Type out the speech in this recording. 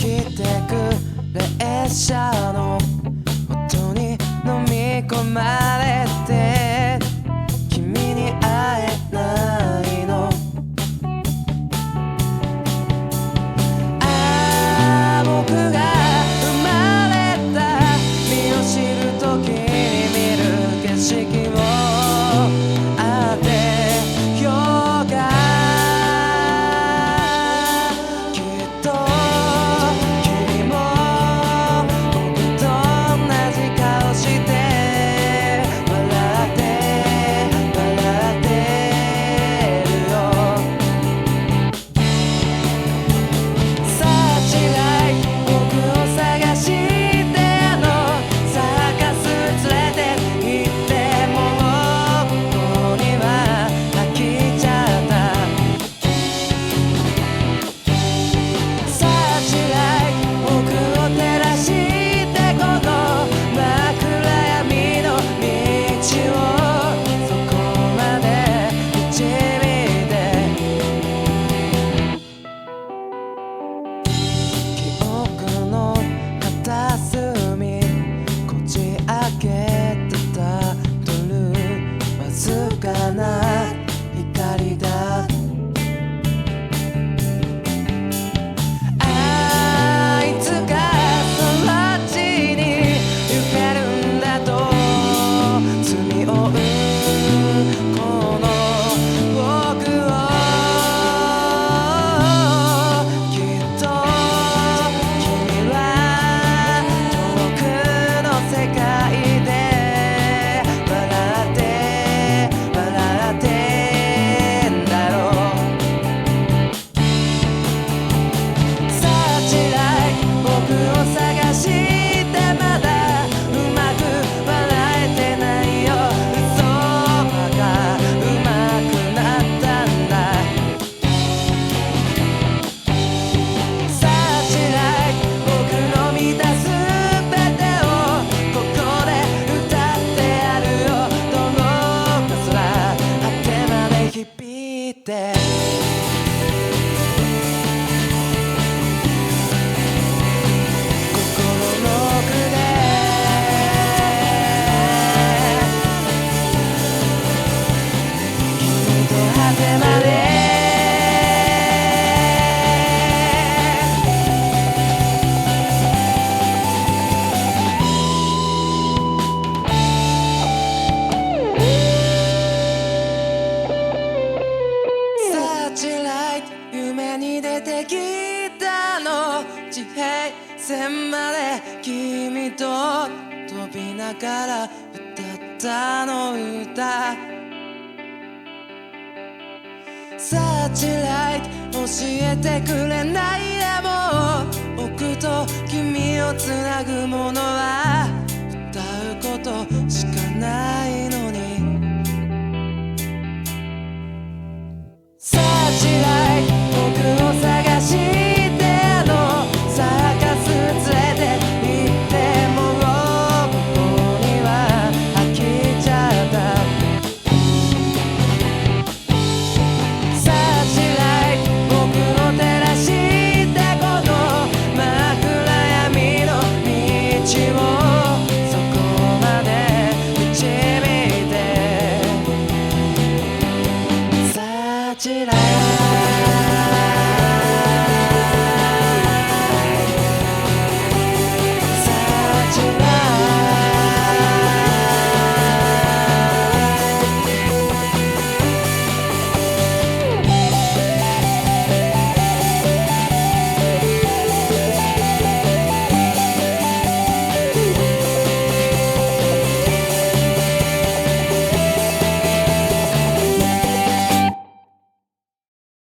きてく列車の音に飲み込まれて君に会えないの。ああ僕が生まれた身を知る時に見る景色をあってよがきっと君も僕と同じ顔して笑ってるよ。サーチライト僕を探してサーカス連れて行ってもここには飽きちゃった。サーチライト僕を照らしてこの真暗闇の道をそこまで導いて記憶の片隅こじ開けてたどるわずかな光だ。あいつかそっちに行けるんだと罪を負うこの僕をきっと君は遠くの世界で笑ってんだろう。サーチライト僕を探してまだうまく笑えてないよ。嘘ばがうまくなったんだ。サーチライト僕の見たすべてをここで歌ってやるよ。どのか空果てまで響いて心の奥で君と果てまでサーチライト夢に出てきたの地平線まで君と飛びながら歌ったの歌。サーチライト教えてくれないでも僕と君をつなぐものは